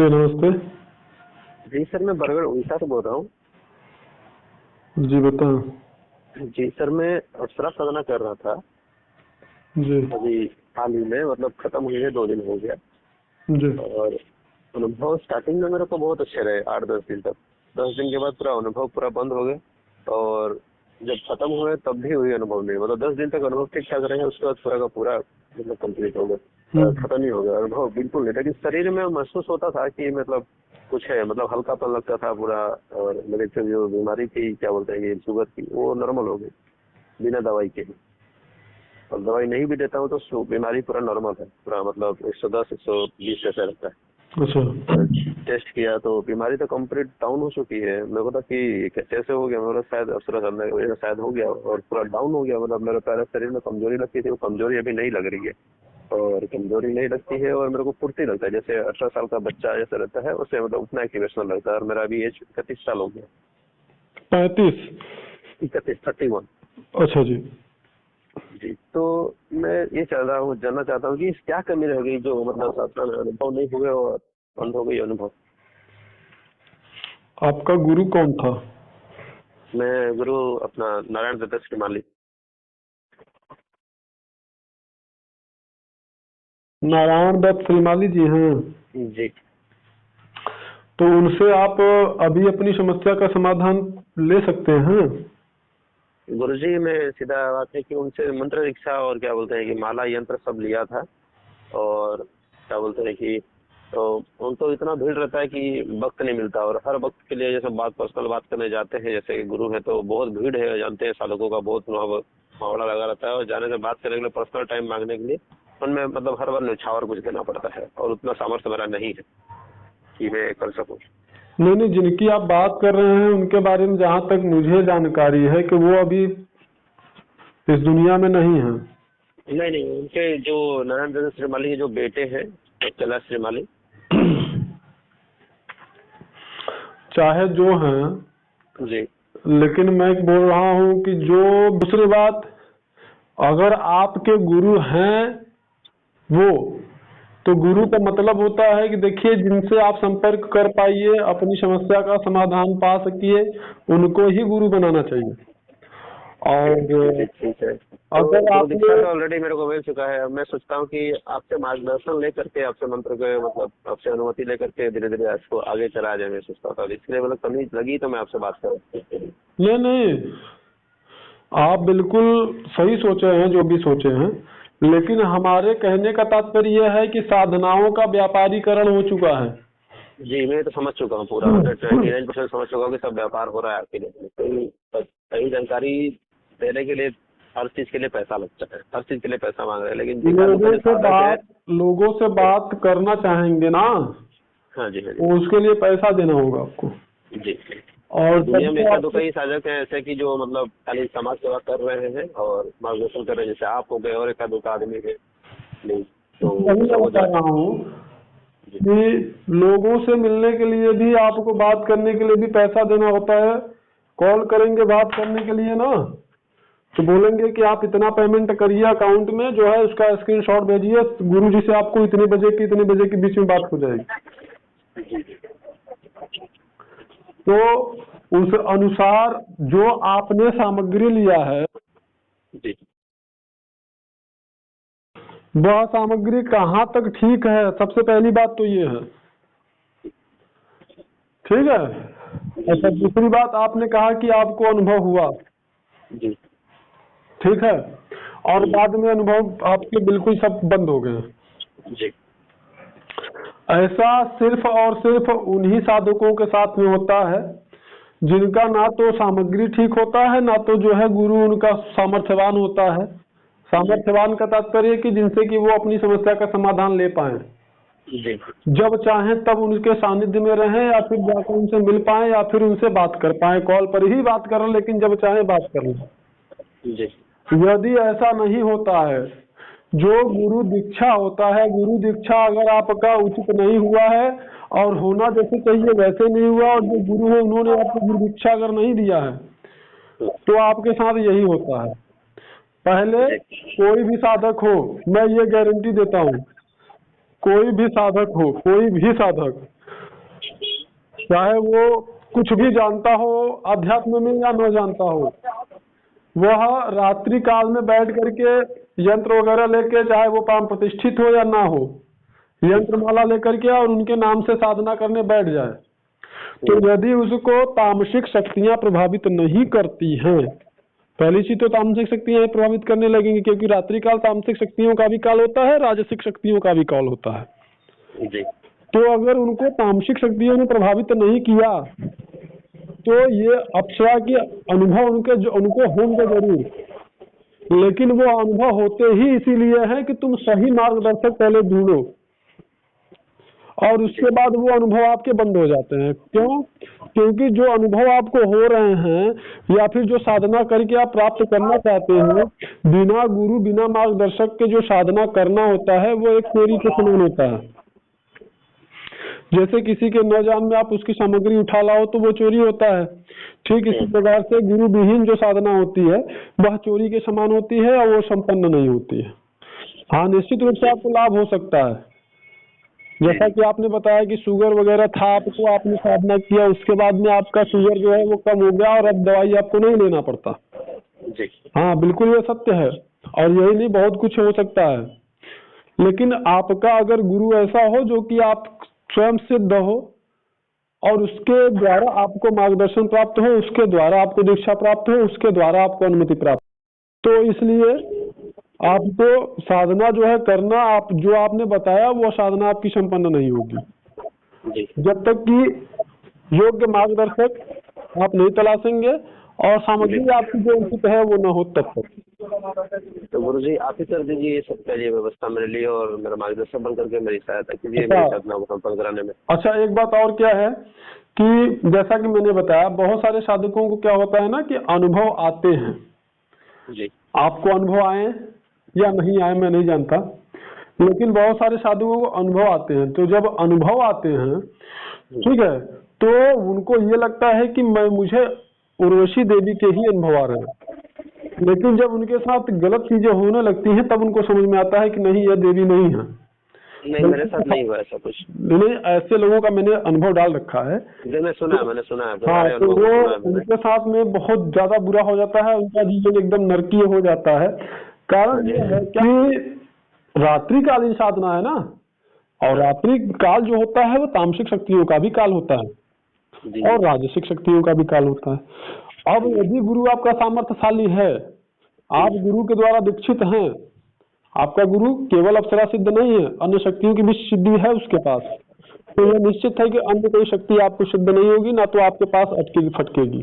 जी नमस्ते। जी सर, मैं बरगढ़ उड़ीसा से बोल रहा हूँ। जी बताओ। जी सर, मैं अप्सरा साधना कर रहा था जी अभी हाल ही में, मतलब खत्म हुए 2 दिन हो गया। जी और अनुभव स्टार्टिंग में मेरे को बहुत अच्छे रहे 8-10 दिन तक। 10 दिन के बाद पूरा अनुभव पूरा बंद हो गया और जब खत्म हुए तब भी वही अनुभव नहीं, मतलब 10 दिन तक अनुभव ठीक ठाक रहे, उसके बाद पूरा का पूरा मतलब कंप्लीट हो गया, खत्म ही हो गया अनुभव, बिल्कुल नहीं। लेकिन शरीर में महसूस होता था कि मतलब कुछ है, मतलब हल्कापन लगता था पूरा। और मेरे से जो बीमारी थी, क्या बोलते हैं, ये शुगर की, वो नॉर्मल हो गई बिना दवाई के ही। और दवाई नहीं भी देता हूँ तो बीमारी पूरा नॉर्मल है, पूरा मतलब 110-120 ऐसा रहता है। अच्छा। टेस्ट किया तो बीमारी तो कंप्लीट डाउन हो चुकी है। मेरे को था कि कैसे हो गया, मेरा शायद अवसर करने की वजह से शायद हो गया और पूरा डाउन हो गया। मतलब मेरे पैर शरीर में कमजोरी लगती थी, वो कमजोरी अभी नहीं लग रही है। और कमजोरी नहीं लगती है और मेरे को फुर्ती लगता है, जैसे 18 साल का बच्चा जैसे रहता है उससे मतलब उतना एक्टिवेशन लगता है। और मेरा अभी एज 31 साल हो गया। 35। 31 अच्छा जी। जी। तो मैं ये जानना चाहता हूँ कि क्या कमी रह गई जो मतलब साधना में अनुभव नहीं हुए और बंद हो गई अनुभव। आपका गुरु कौन था? मैं गुरु अपना नारायण दत्त श्रीमाली। नारायण दत्त श्रीमाली जी हैं। जी। तो उनसे आप अभी अपनी समस्या का समाधान ले सकते हैं। गुरुजी, में सीधा बात है कि उनसे मंत्र दीक्षा और क्या बोलते हैं कि माला यंत्र सब लिया था। और क्या बोलते हैं कि तो उनको इतना भीड़ रहता है कि वक्त नहीं मिलता। और हर वक्त के लिए जैसे पर्सनल बात करने जाते हैं, जैसे कि गुरु है तो बहुत भीड़ है, जानते हैं साधकों का बहुत मावड़ा लगा रहता है। और जाने से बात करने के लिए, पर्सनल टाइम मांगने के लिए उनमें मतलब हर बार न्यौछावर कुछ देना पड़ता है और उतना सामर्थ्य मेरा नहीं है कि मैं कर सकूँ। नहीं नहीं, जिनकी आप बात कर रहे हैं उनके बारे में जहाँ तक मुझे जानकारी है कि वो अभी इस दुनिया में नहीं है। नहीं नहीं, उनके जो नारायण दत्त श्रीमाली के जो बेटे हैं कैलाश श्रीमाली। चाहे जो हैं, जी लेकिन मैं बोल रहा हूँ कि जो दूसरी बात, अगर आपके गुरु हैं वो, तो गुरु का मतलब होता है कि देखिए जिनसे आप संपर्क कर पाइए, अपनी समस्या का समाधान पा सकिए, उनको ही गुरु बनाना चाहिए। और ठीक है। तो अगर गुरु आपने दीक्षा तो ऑलरेडी मेरे को मिल चुका है। मैं सोचता हूँ कि आपसे मार्गदर्शन लेकर के, आपसे मंत्र के मतलब आपसे अनुमति लेकर के धीरे धीरे आपको आगे चला जाए, मैं सोचता था। इसलिए मतलब कमी लगी तो मैं आपसे बात कर। नहीं नहीं, आप बिल्कुल सही सोचे हैं जो भी सोचे हैं, लेकिन हमारे कहने का तात्पर्य यह है कि साधनाओं का व्यापारीकरण हो चुका है। जी, मैं तो समझ चुका हूँ पूरा, 99% समझ चुका हूँ कि सब व्यापार हो रहा है आपके लिए। सही जानकारी देने के लिए हर चीज के लिए पैसा लगता है, हर चीज के लिए पैसा मांग रहे हैं। लेकिन जिज्ञासु का जो साधक है। लोगों से बात करना चाहेंगे ना, हाँ जी हाँ जी। तो उसके लिए पैसा देना होगा आपको। जी। और दुनिया में एक दो कई साधक हैं ऐसे कि जो मतलब खाली समाज सेवा कर रहे हैं और मार्गदर्शन कर रहे हैं, जैसे आप हो गए और एक दो आदमी है। नहीं तो वही मैं हो बता जाए। रहा हूँ कि लोगों से मिलने के लिए भी आपको बात करने के लिए भी पैसा देना होता है। कॉल करेंगे बात करने के लिए ना, तो बोलेंगे कि आप इतना पेमेंट करिए अकाउंट में, जो है उसका स्क्रीनशॉट भेजिए, गुरुजी से आपको इतने बजे के बीच में बात हो जाएगी। तो उस अनुसार जो आपने सामग्री लिया है, जी वह सामग्री कहाँ तक ठीक है, सबसे पहली बात तो ये है। ठीक है। अच्छा, दूसरी बात, आपने कहा कि आपको अनुभव हुआ। जी ठीक है। और बाद में अनुभव आपके बिल्कुल सब बंद हो गए। जी ऐसा सिर्फ और सिर्फ उन्हीं साधकों के साथ में होता है जिनका ना तो सामग्री ठीक होता है, ना तो जो है गुरु उनका सामर्थ्यवान होता है। सामर्थ्यवान का तात्पर्य कि जिनसे कि वो अपनी समस्या का समाधान ले पाए, जी जब चाहें तब उनके सानिध्य में रहें, या फिर जाकर उनसे मिल पाए, या फिर उनसे बात कर पाए। कॉल पर ही बात करें, लेकिन जब चाहे बात कर लें। जी यदि ऐसा नहीं होता है, जो गुरु दीक्षा होता है, गुरु दीक्षा अगर आपका उचित नहीं हुआ है और होना जैसे चाहिए वैसे नहीं हुआ, और जो गुरु है उन्होंने आपको गुरु दीक्षा अगर नहीं दिया है, तो आपके साथ यही होता है। पहले कोई भी साधक हो, मैं ये गारंटी देता हूँ, कोई भी साधक हो, कोई भी साधक चाहे वो कुछ भी जानता हो अध्यात्म में या न जानता हो, वह रात्रि काल में बैठ करके यंत्र वगैरह लेके, चाहे वो पाम प्रतिष्ठित हो या ना हो, यंत्र माला लेकर के और उनके नाम से साधना करने बैठ जाए, तो यदि उसको तामसिक शक्तियां प्रभावित नहीं करती हैं, पहली चीज तो तामसिक शक्तियां प्रभावित करने लगेंगी, क्योंकि रात्रि काल तामसिक शक्तियों का भी काल होता है, राजसिक शक्तियों का भी काल होता है जी। तो अगर उनको तामसिक शक्तियों ने प्रभावित नहीं किया तो ये अप्सरा के अनुभव उनको होंगे जरूर, लेकिन वो अनुभव होते ही इसीलिए है कि तुम सही मार्गदर्शक पहले ढूंढो और उसके बाद वो अनुभव आपके बंद हो जाते हैं। क्यों? क्योंकि जो अनुभव आपको हो रहे हैं या फिर जो साधना करके आप प्राप्त करना चाहते हैं, बिना गुरु बिना मार्गदर्शक के जो साधना करना होता है वो एक चोरी के समान होता है। जैसे किसी के न जान में आप उसकी सामग्री उठा लाओ तो वो चोरी होता है, ठीक इसी प्रकार से गुरु विहीन जो साधना होती है वह चोरी के समान होती है और वो संपन्न नहीं होती है। हाँ, निश्चित रूप से आपको लाभ हो सकता है, जैसा कि आपने बताया कि शुगर वगैरह था आपको, आपने साधना किया उसके बाद में आपका शुगर जो है वो कम हो गया और अब दवाई आपको नहीं लेना पड़ता। जी। हाँ बिल्कुल, ये सत्य है और यही नहीं बहुत कुछ हो सकता है। लेकिन आपका अगर गुरु ऐसा हो जो कि आप स्वयं सिद्ध हो और उसके द्वारा आपको मार्गदर्शन प्राप्त हो, उसके द्वारा आपको दीक्षा प्राप्त हो, उसके द्वारा आपको अनुमति प्राप्त, तो इसलिए आपको साधना जो है करना, आप जो आपने बताया वो साधना आपकी संपन्न नहीं होगी जब तक कि योग्य मार्गदर्शक आप नहीं तलाशेंगे और सामग्री आपकी जो उचित है वो न हो तब तक। तो गुरुजी आप ही कर दीजिए ये सब के लिए व्यवस्था मेरे लिए और मेरा मार्गदर्शक बन करके मेरी सहायता कीजिए मेरी साधना को संपन्न कराने में। अच्छा, एक बात और क्या है कि जैसा कि मैंने बताया बहुत सारे साधकों को क्या होता है ना कि अनुभव आते हैं जी। आपको अनुभव आए या नहीं आए मैं नहीं जानता, लेकिन बहुत सारे साधुओं को अनुभव आते हैं। तो जब अनुभव आते हैं, ठीक है, तो उनको ये लगता है कि मुझे उर्वशी देवी के ही अनुभव आ रहे हैं, लेकिन जब उनके साथ गलत चीजें होने लगती हैं तब उनको समझ में आता है कि नहीं यह देवी नहीं है। नहीं, मेरे साथ नहीं हुआ ऐसा कुछ। नहीं, ऐसे लोगों का मैंने अनुभव डाल रखा है। मैंने सुना है। हाँ, तो वो उनके साथ में बहुत ज्यादा बुरा हो जाता है, उनका जीवन एकदम नरकीय हो जाता है। कारण ये है कि रात्रिकालीन साधना है ना, और रात्रि काल जो होता है वो तामसिक शक्तियों का भी काल होता है और राजसिक शक्तियों का भी काल होता है। अब यदि गुरु आपका सामर्थ्यशाली है, आप गुरु के द्वारा दीक्षित हैं, आपका गुरु केवल अप्सरा सिद्ध नहीं है, अन्य शक्तियों की भी सिद्धि है उसके पास, तो यह निश्चित है कि अन्य कोई शक्ति आपको सिद्ध नहीं होगी, ना तो आपके पास अटकेगी फटकेगी।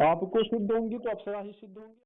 आपको सिद्ध होंगी तो अप्सरा ही सिद्ध होंगी।